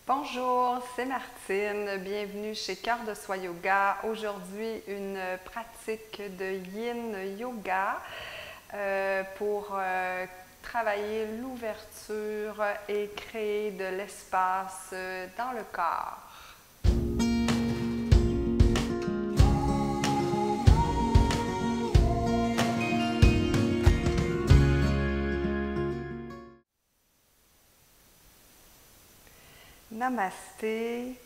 Bonjour, c'est Martine. Bienvenue chez Cœur de Soi Yoga. Aujourd'hui, une pratique de Yin Yoga pour travailler l'ouverture et créer de l'espace dans le corps. Namasté,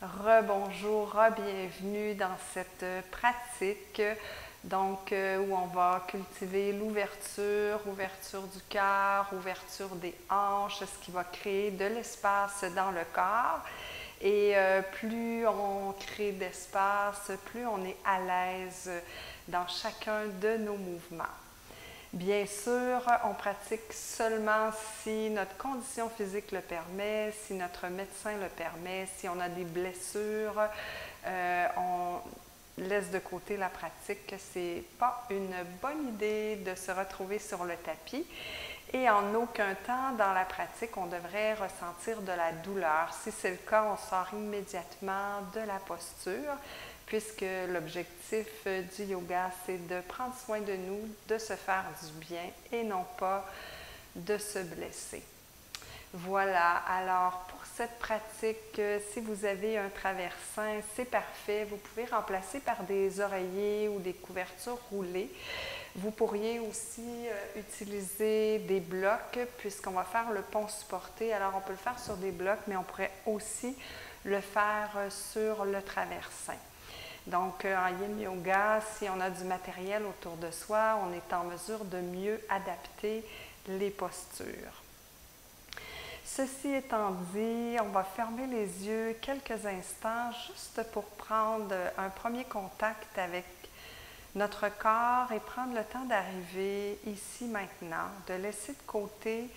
rebonjour, bienvenue dans cette pratique où on va cultiver ouverture du cœur, ouverture des hanches, ce qui va créer de l'espace dans le corps. Et plus on crée d'espace, plus on est à l'aise dans chacun de nos mouvements. Bien sûr, on pratique seulement si notre condition physique le permet, si notre médecin le permet, si on a des blessures, on laisse de côté la pratique, que ce n'est pas une bonne idée de se retrouver sur le tapis. Et en aucun temps dans la pratique, on devrait ressentir de la douleur. Si c'est le cas, on sort immédiatement de la posture, puisque l'objectif du yoga, c'est de prendre soin de nous, de se faire du bien et non pas de se blesser. Voilà, alors pour cette pratique, si vous avez un traversin, c'est parfait. Vous pouvez remplacer par des oreillers ou des couvertures roulées. Vous pourriez aussi utiliser des blocs puisqu'on va faire le pont supporté. Alors on peut le faire sur des blocs, mais on pourrait aussi le faire sur le traversin. Donc, en Yin Yoga, si on a du matériel autour de soi, on est en mesure de mieux adapter les postures. Ceci étant dit, on va fermer les yeux quelques instants juste pour prendre un premier contact avec notre corps et prendre le temps d'arriver ici maintenant, de laisser de côté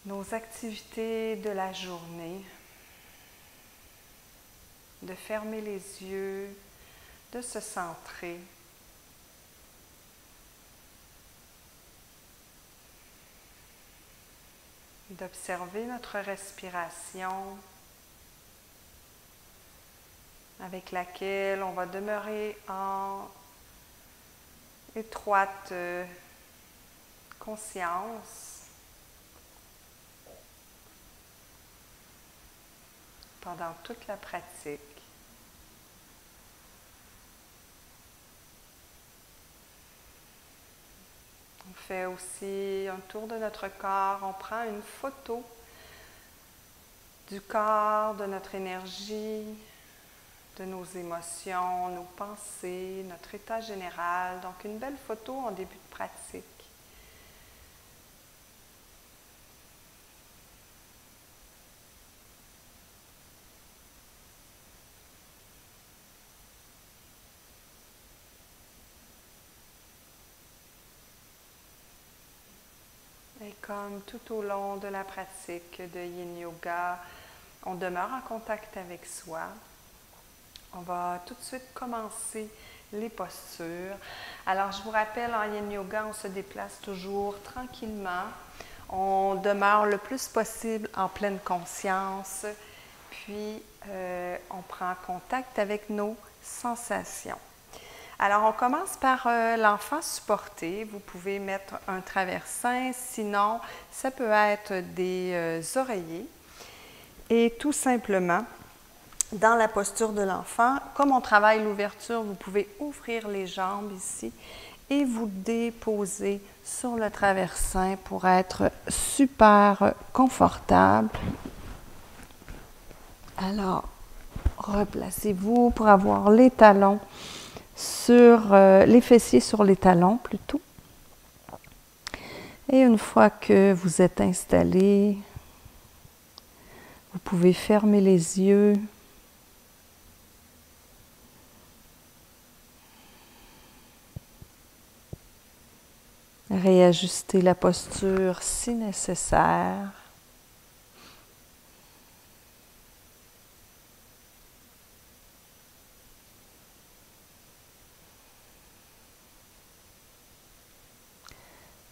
nos activités de la journée, de fermer les yeux, de se centrer. D'observer notre respiration avec laquelle on va demeurer en étroite conscience pendant toute la pratique. On fait aussi un tour de notre corps, on prend une photo du corps, de notre énergie, de nos émotions, nos pensées, notre état général. Donc une belle photo en début de pratique. Et comme tout au long de la pratique de Yin Yoga, on demeure en contact avec soi. On va tout de suite commencer les postures. Alors, je vous rappelle, en Yin Yoga, on se déplace toujours tranquillement. On demeure le plus possible en pleine conscience, puis on prend contact avec nos sensations. Alors, on commence par l'enfant supporté. Vous pouvez mettre un traversin, sinon, ça peut être des oreillers. Et tout simplement, dans la posture de l'enfant, comme on travaille l'ouverture, vous pouvez ouvrir les jambes ici et vous déposer sur le traversin pour être super confortable. Alors, replacez-vous pour avoir les talons sur les fessiers sur les talons plutôt. Et une fois que vous êtes installé, vous pouvez fermer les yeux. Réajuster la posture si nécessaire.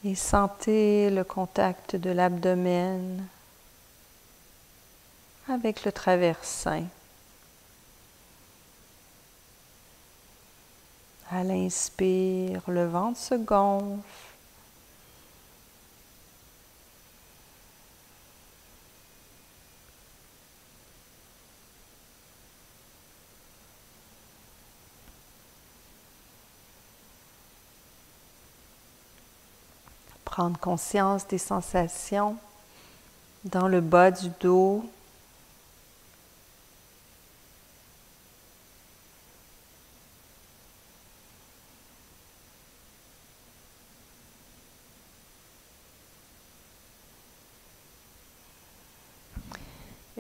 Et sentez le contact de l'abdomen avec le traversin. À l'inspire, le ventre se gonfle. Prendre conscience des sensations dans le bas du dos.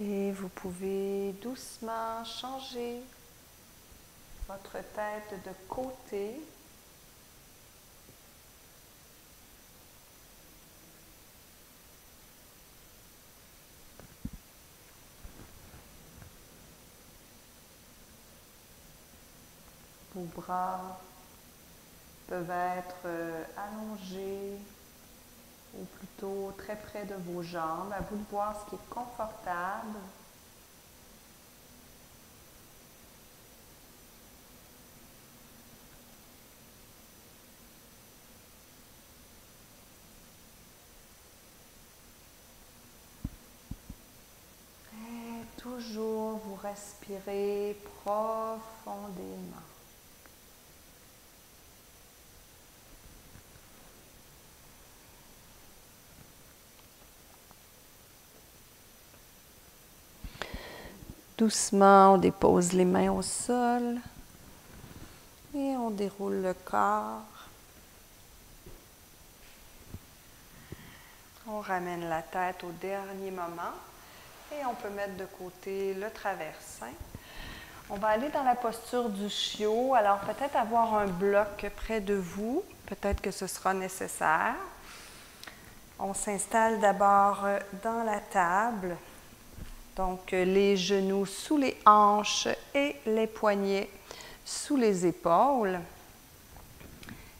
Et vous pouvez doucement changer votre tête de côté. Vos bras peuvent être allongés ou plutôt très près de vos jambes. À vous de voir ce qui est confortable. Et toujours vous respirez profondément. Doucement, on dépose les mains au sol et on déroule le corps. On ramène la tête au dernier moment et on peut mettre de côté le traversin. On va aller dans la posture du chiot. Alors peut-être avoir un bloc près de vous, peut-être que ce sera nécessaire. On s'installe d'abord dans la table. Donc, les genoux sous les hanches et les poignets sous les épaules.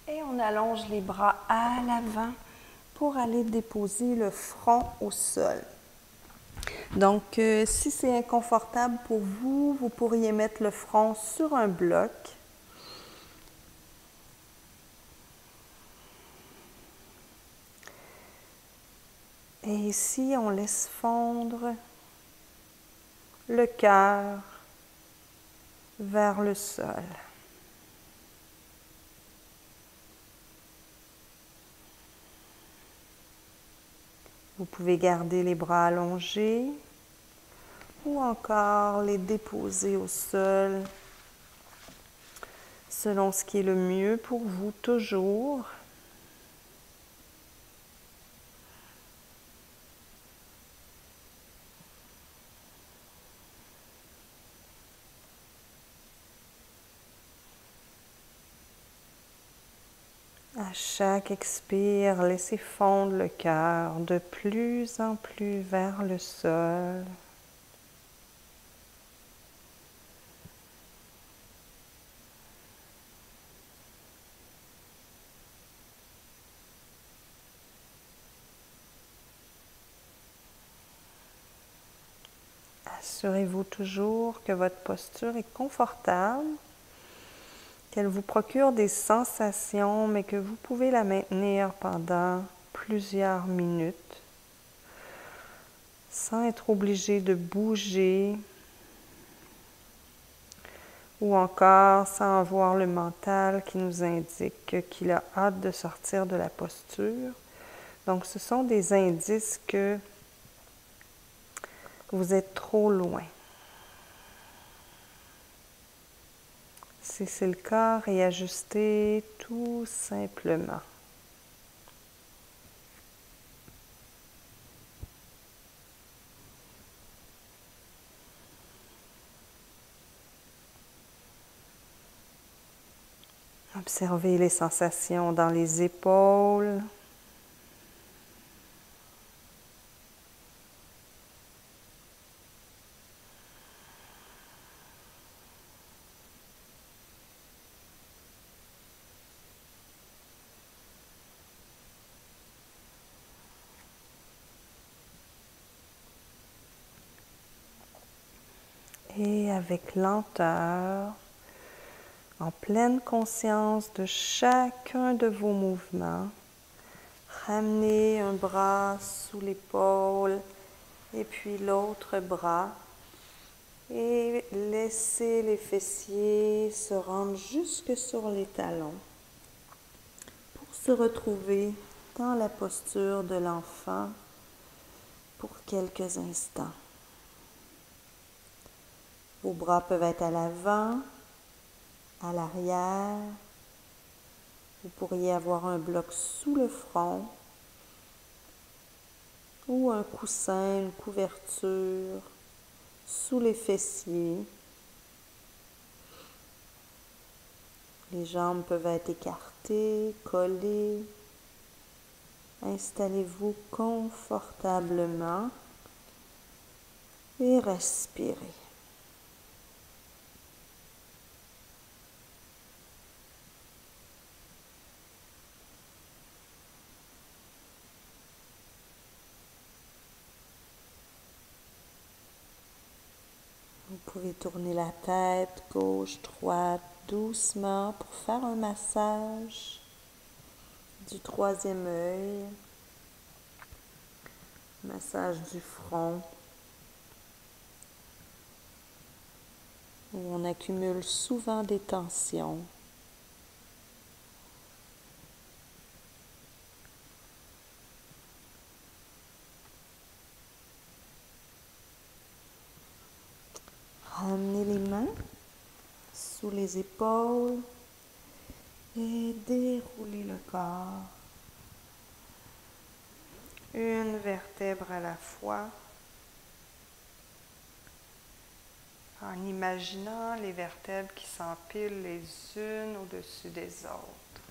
Et on allonge les bras à l'avant pour aller déposer le front au sol. Donc, si c'est inconfortable pour vous, vous pourriez mettre le front sur un bloc. Et ici, on laisse fondre le cœur vers le sol. Vous pouvez garder les bras allongés ou encore les déposer au sol selon ce qui est le mieux pour vous toujours. À chaque expire, laissez fondre le cœur de plus en plus vers le sol. Assurez-vous toujours que votre posture est confortable, qu'elle vous procure des sensations, mais que vous pouvez la maintenir pendant plusieurs minutes sans être obligé de bouger ou encore sans avoir le mental qui nous indique qu'il a hâte de sortir de la posture. Donc, ce sont des indices que vous êtes trop loin. Si c'est le cas, réajustez tout simplement. Observez les sensations dans les épaules. Et avec lenteur, en pleine conscience de chacun de vos mouvements, ramenez un bras sous l'épaule et puis l'autre bras et laissez les fessiers se rendre jusque sur les talons pour se retrouver dans la posture de l'enfant pour quelques instants. Vos bras peuvent être à l'avant, à l'arrière. Vous pourriez avoir un bloc sous le front ou un coussin, une couverture sous les fessiers. Les jambes peuvent être écartées, collées. Installez-vous confortablement et respirez. Vous pouvez tourner la tête gauche, droite, doucement pour faire un massage du troisième œil, massage du front, où on accumule souvent des tensions. Ramenez les mains sous les épaules et déroulez le corps. Une vertèbre à la fois, en imaginant les vertèbres qui s'empilent les unes au-dessus des autres.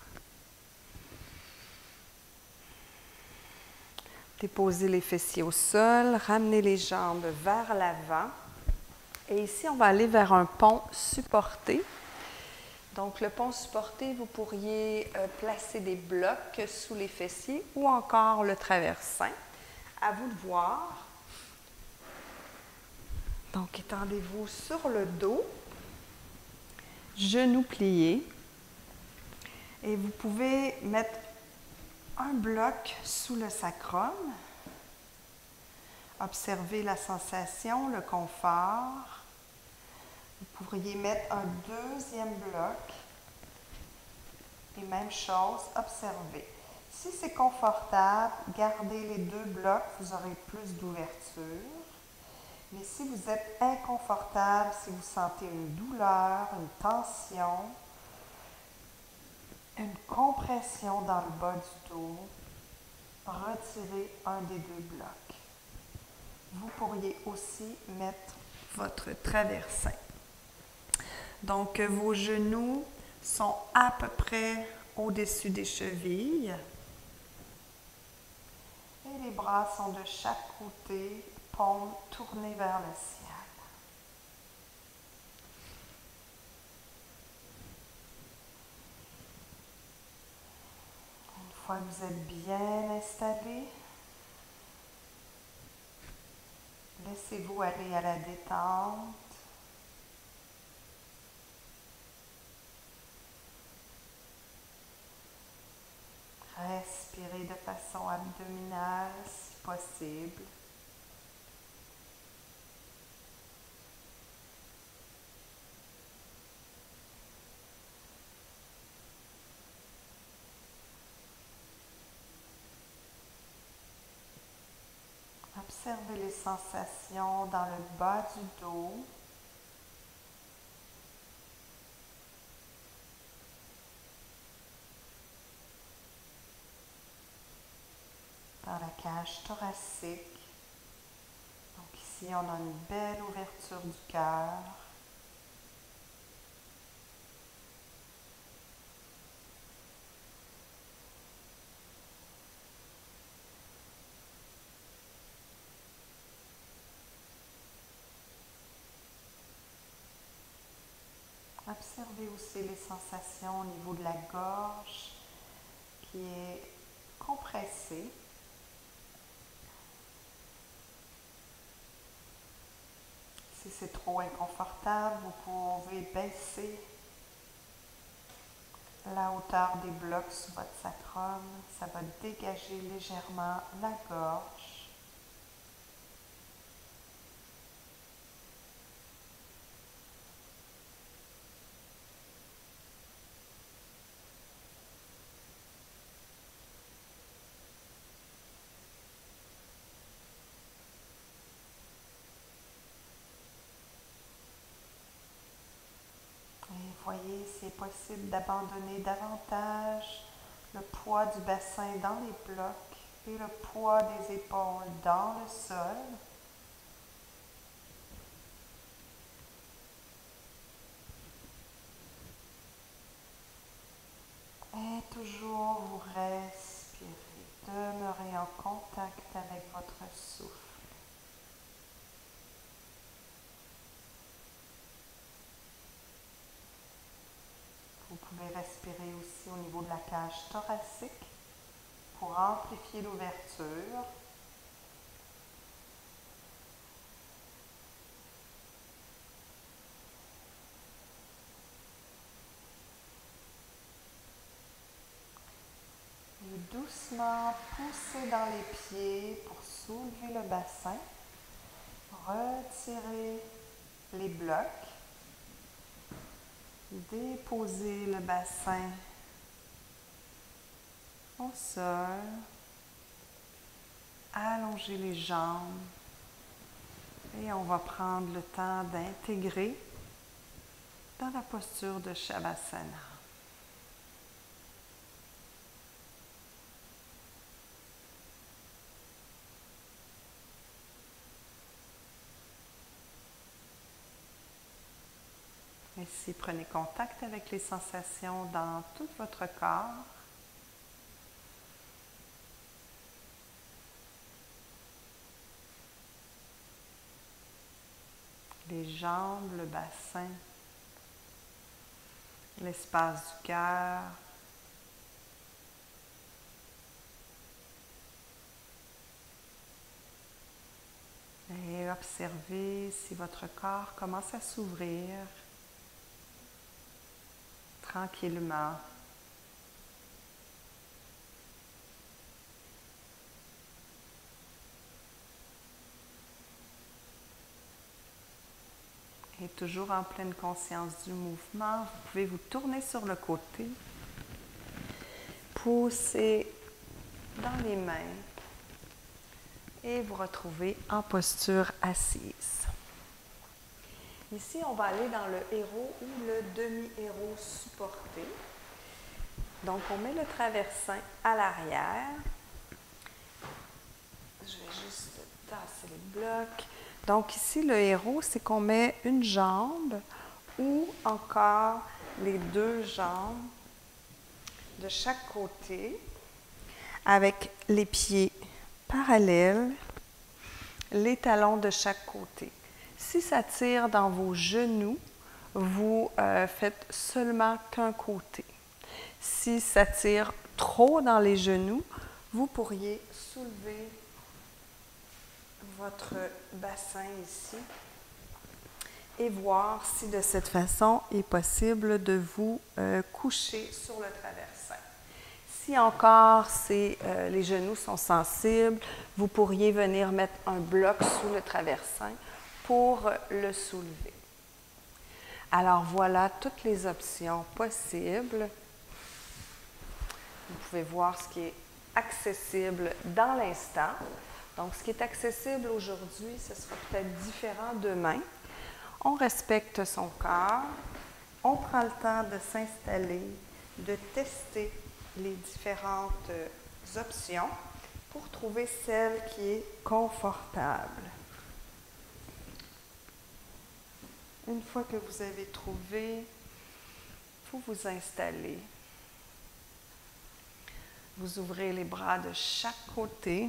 Déposez les fessiers au sol, ramenez les jambes vers l'avant. Et ici, on va aller vers un pont supporté. Donc, le pont supporté, vous pourriez placer des blocs sous les fessiers ou encore le traversin. À vous de voir. Donc, étendez-vous sur le dos, genoux pliés. Et vous pouvez mettre un bloc sous le sacrum. Observez la sensation, le confort. Vous pourriez mettre un deuxième bloc et même chose, observez. Si c'est confortable, gardez les deux blocs, vous aurez plus d'ouverture. Mais si vous êtes inconfortable, si vous sentez une douleur, une tension, une compression dans le bas du dos, retirez un des deux blocs. Vous pourriez aussi mettre votre traversin. Donc, vos genoux sont à peu près au-dessus des chevilles. Et les bras sont de chaque côté, paumes tournées vers le ciel. Une fois que vous êtes bien installé, laissez-vous aller à la détente. Respirez de façon abdominale si possible. Observez les sensations dans le bas du dos. Dans la cage thoracique. Donc ici, on a une belle ouverture du cœur. Observez aussi les sensations au niveau de la gorge qui est compressée. Si c'est trop inconfortable, vous pouvez baisser la hauteur des blocs sous votre sacrum. Ça va dégager légèrement la gorge. Voyez, c'est possible d'abandonner davantage le poids du bassin dans les blocs et le poids des épaules dans le sol. Et toujours vous respirez, demeurez en contact avec votre souffle. Vous pouvez respirer aussi au niveau de la cage thoracique pour amplifier l'ouverture. Et doucement poussez dans les pieds pour soulever le bassin. Retirez les blocs. Déposez le bassin au sol. Allongez les jambes. Et on va prendre le temps d'intégrer dans la posture de Shavasana. Ici, prenez contact avec les sensations dans tout votre corps. Les jambes, le bassin, l'espace du cœur. Et observez si votre corps commence à s'ouvrir tranquillement. Et toujours en pleine conscience du mouvement, vous pouvez vous tourner sur le côté, pousser dans les mains et vous retrouver en posture assise. Ici, on va aller dans le héros ou le demi-héros supporté. Donc, on met le traversin à l'arrière. Je vais juste tasser les blocs. Donc, ici, le héros, c'est qu'on met une jambe ou encore les deux jambes de chaque côté avec les pieds parallèles, les talons de chaque côté. Si ça tire dans vos genoux, vous faites seulement qu'un côté. Si ça tire trop dans les genoux, vous pourriez soulever votre bassin ici et voir si de cette façon il est possible de vous coucher sur le traversin. Si encore les genoux sont sensibles, vous pourriez venir mettre un bloc sous le traversin pour le soulever. Alors voilà toutes les options possibles. Vous pouvez voir ce qui est accessible dans l'instant. Donc, ce qui est accessible aujourd'hui, ce sera peut-être différent demain. On respecte son corps, on prend le temps de s'installer, de tester les différentes options pour trouver celle qui est confortable. Une fois que vous avez trouvé, vous vous installez. Vous ouvrez les bras de chaque côté.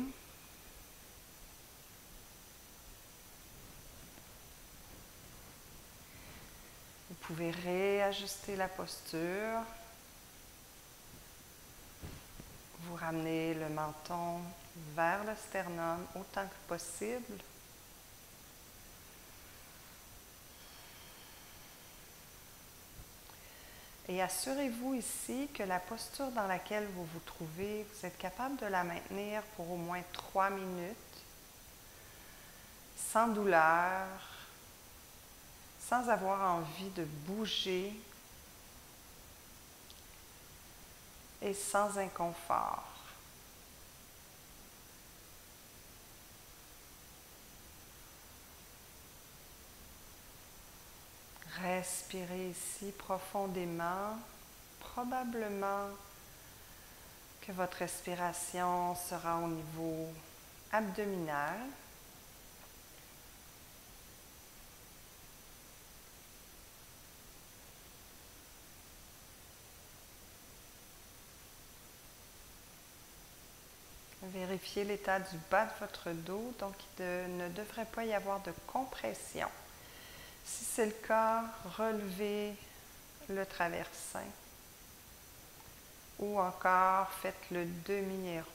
Vous pouvez réajuster la posture. Vous ramenez le menton vers le sternum autant que possible. Et assurez-vous ici que la posture dans laquelle vous vous trouvez, vous êtes capable de la maintenir pour au moins 3 minutes, sans douleur, sans avoir envie de bouger et sans inconfort. Respirez ici profondément. Probablement que votre respiration sera au niveau abdominal. Vérifiez l'état du bas de votre dos, donc il ne devrait pas y avoir de compression. Si c'est le cas, relevez le traversin ou encore faites le demi-héros.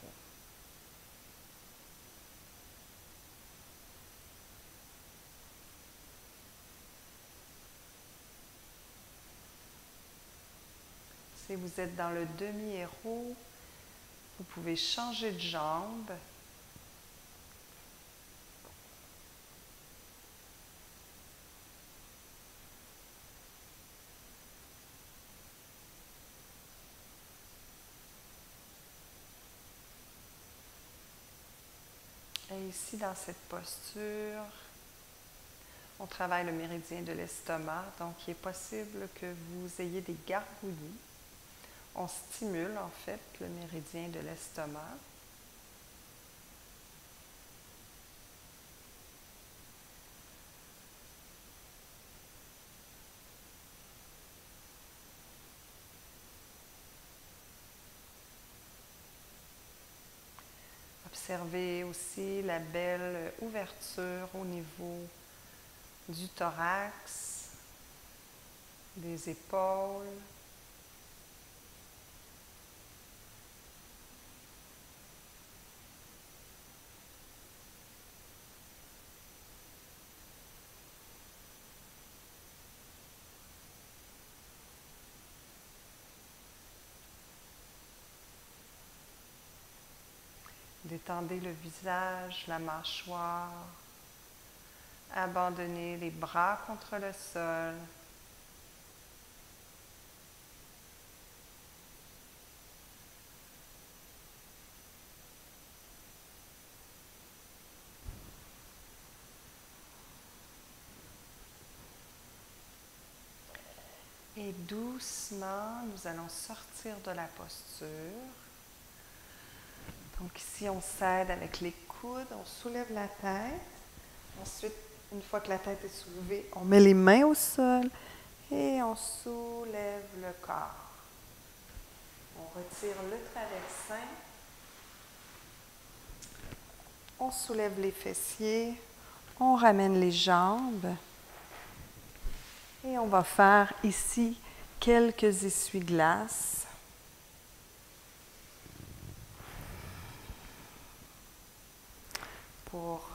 Si vous êtes dans le demi-héros, vous pouvez changer de jambe. Et ici, dans cette posture, on travaille le méridien de l'estomac, donc il est possible que vous ayez des gargouillis. On stimule en fait le méridien de l'estomac. Observez aussi la belle ouverture au niveau du thorax, des épaules. Détendez le visage, la mâchoire. Abandonnez les bras contre le sol. Et doucement, nous allons sortir de la posture. Donc ici, on s'aide avec les coudes, on soulève la tête. Ensuite, une fois que la tête est soulevée, on met les mains au sol et on soulève le corps. On retire le traversin. On soulève les fessiers. On ramène les jambes. Et on va faire ici quelques essuie-glaces. Pour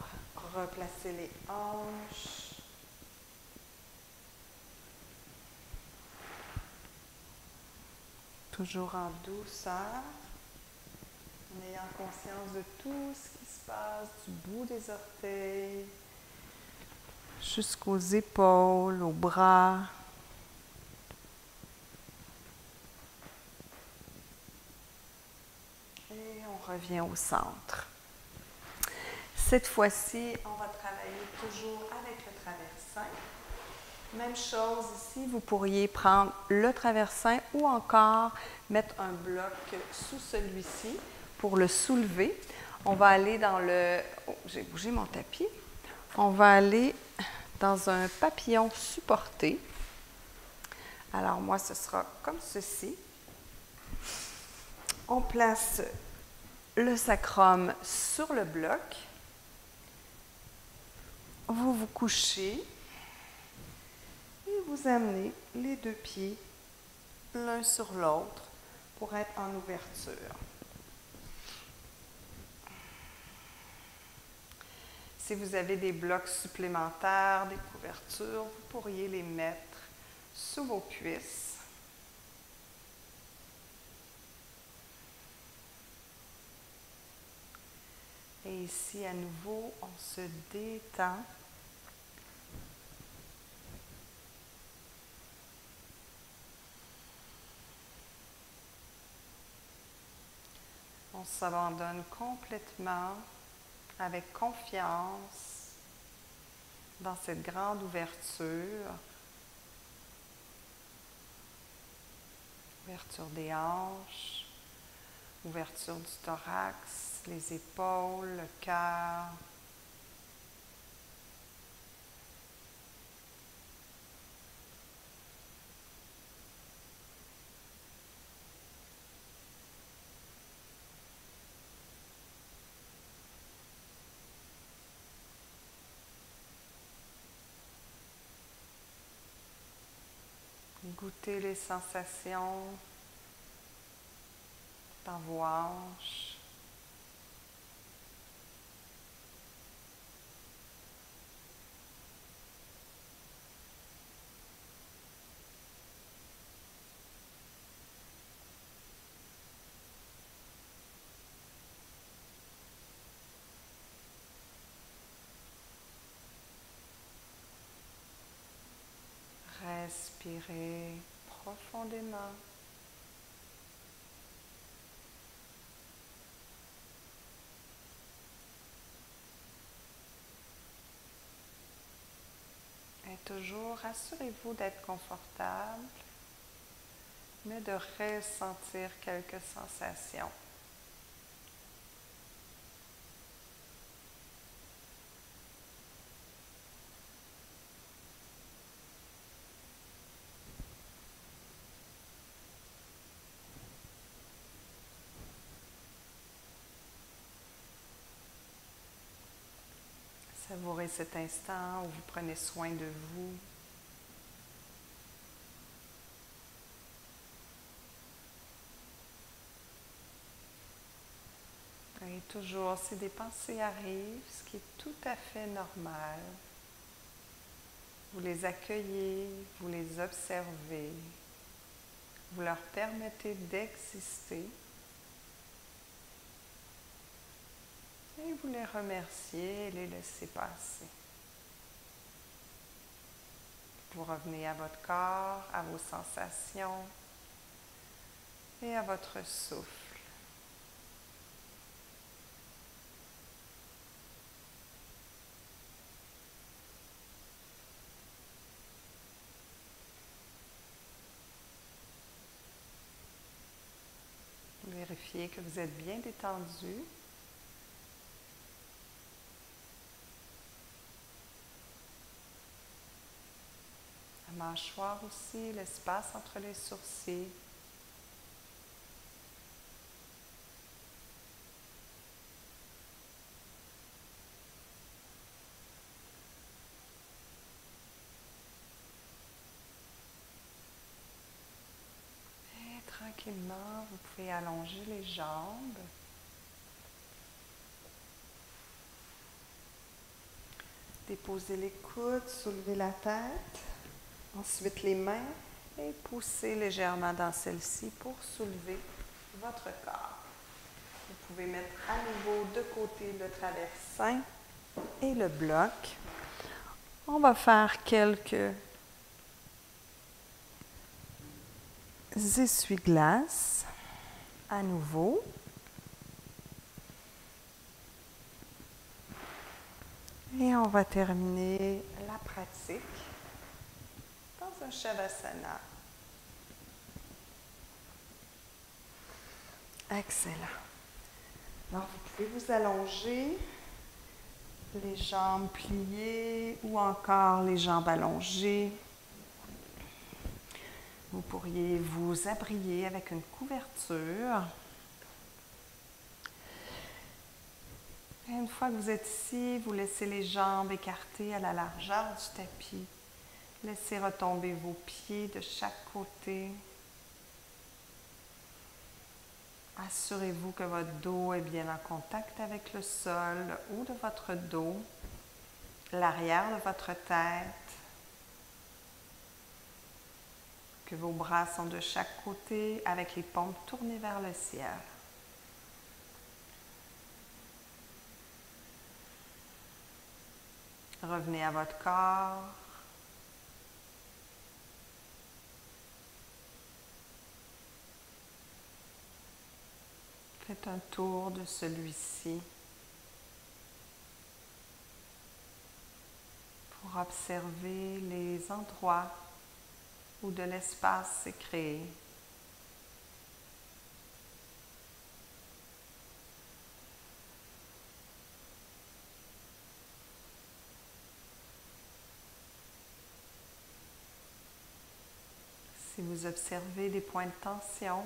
replacer les hanches. Toujours en douceur, en ayant conscience de tout ce qui se passe du bout des orteils jusqu'aux épaules, aux bras. Et on revient au centre. Cette fois-ci, on va travailler toujours avec le traversin. Même chose ici, vous pourriez prendre le traversin ou encore mettre un bloc sous celui-ci pour le soulever. On va aller dans le... Oh, j'ai bougé mon tapis. On va aller dans un papillon supporté. Alors moi, ce sera comme ceci. On place le sacrum sur le bloc. Vous vous couchez et vous amenez les deux pieds l'un sur l'autre pour être en ouverture. Si vous avez des blocs supplémentaires, des couvertures, vous pourriez les mettre sous vos cuisses. Et ici, à nouveau, on se détend. On s'abandonne complètement, avec confiance, dans cette grande ouverture. Ouverture des hanches, ouverture du thorax, les épaules, le cœur. Goûtez les sensations dans vos hanches. Respirez profondément. Et toujours, assurez-vous d'être confortable, mais de ressentir quelques sensations. Savourez cet instant où vous prenez soin de vous. Et toujours, si des pensées arrivent, ce qui est tout à fait normal, vous les accueillez, vous les observez, vous leur permettez d'exister et vous les remerciez et les laissez passer. Vous revenez à votre corps, à vos sensations et à votre souffle. Vérifiez que vous êtes bien détendu. La mâchoire aussi, l'espace entre les sourcils. Et tranquillement, vous pouvez allonger les jambes. Déposez les coudes, soulevez la tête. Ensuite les mains et poussez légèrement dans celle-ci pour soulever votre corps. Vous pouvez mettre à nouveau de côté le traversin et le bloc. On va faire quelques essuie-glaces à nouveau. Et on va terminer la pratique dans un Shavasana. Excellent. Alors, vous pouvez vous allonger, les jambes pliées ou encore les jambes allongées. Vous pourriez vous abrier avec une couverture. Et une fois que vous êtes ici, vous laissez les jambes écartées à la largeur du tapis. Laissez retomber vos pieds de chaque côté. Assurez-vous que votre dos est bien en contact avec le sol, le haut de votre dos, l'arrière de votre tête, que vos bras sont de chaque côté avec les paumes tournées vers le ciel. Revenez à votre corps. Faites un tour de celui-ci pour observer les endroits où de l'espace s'est créé. Si vous observez des points de tension,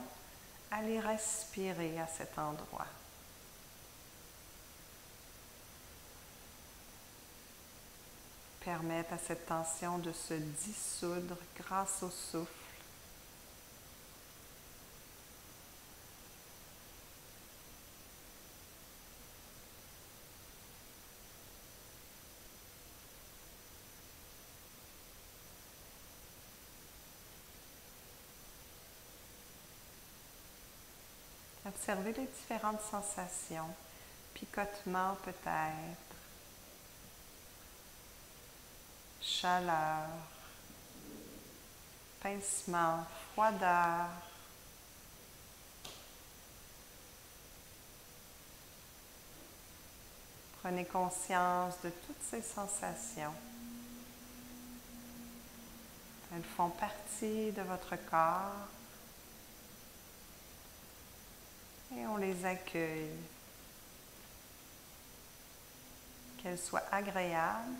allez respirer à cet endroit. Permettre à cette tension de se dissoudre grâce au souffle. Observez les différentes sensations, picotement peut-être, chaleur, pincement, froideur. Prenez conscience de toutes ces sensations. Elles font partie de votre corps. Et on les accueille, qu'elles soient agréables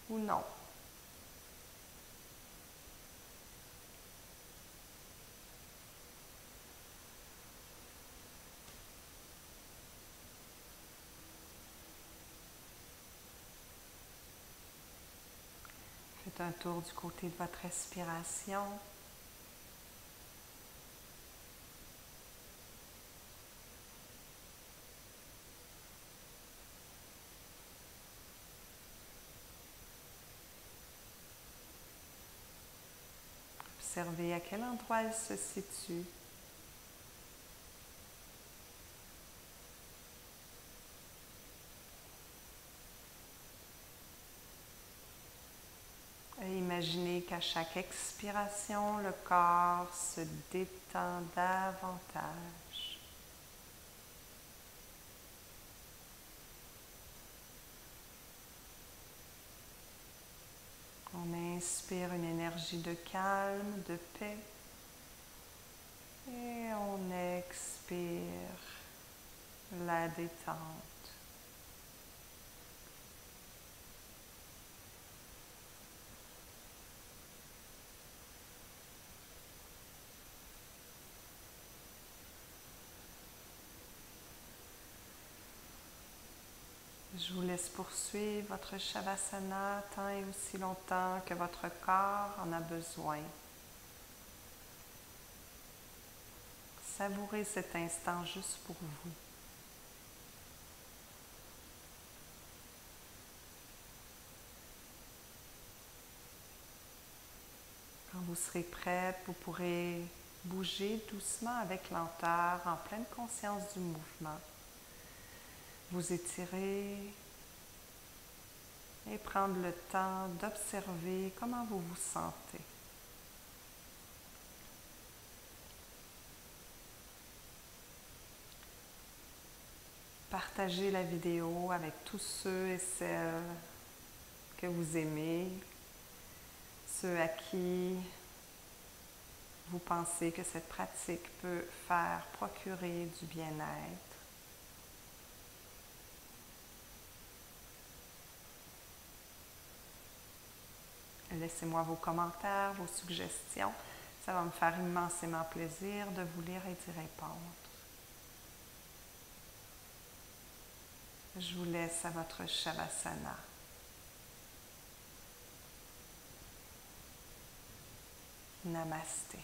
ou non. Faites un tour du côté de votre respiration. Observez à quel endroit elle se situe. Et imaginez qu'à chaque expiration, le corps se détend davantage. On inspire une énergie de calme, de paix. Et on expire la détente. Je vous laisse poursuivre votre Shavasana tant et aussi longtemps que votre corps en a besoin. Savourez cet instant juste pour vous. Quand vous serez prête, vous pourrez bouger doucement avec lenteur, en pleine conscience du mouvement. Vous étirer et prendre le temps d'observer comment vous vous sentez. Partagez la vidéo avec tous ceux et celles que vous aimez, ceux à qui vous pensez que cette pratique peut faire procurer du bien-être. Laissez-moi vos commentaires, vos suggestions. Ça va me faire immensément plaisir de vous lire et d'y répondre. Je vous laisse à votre Shavasana. Namasté.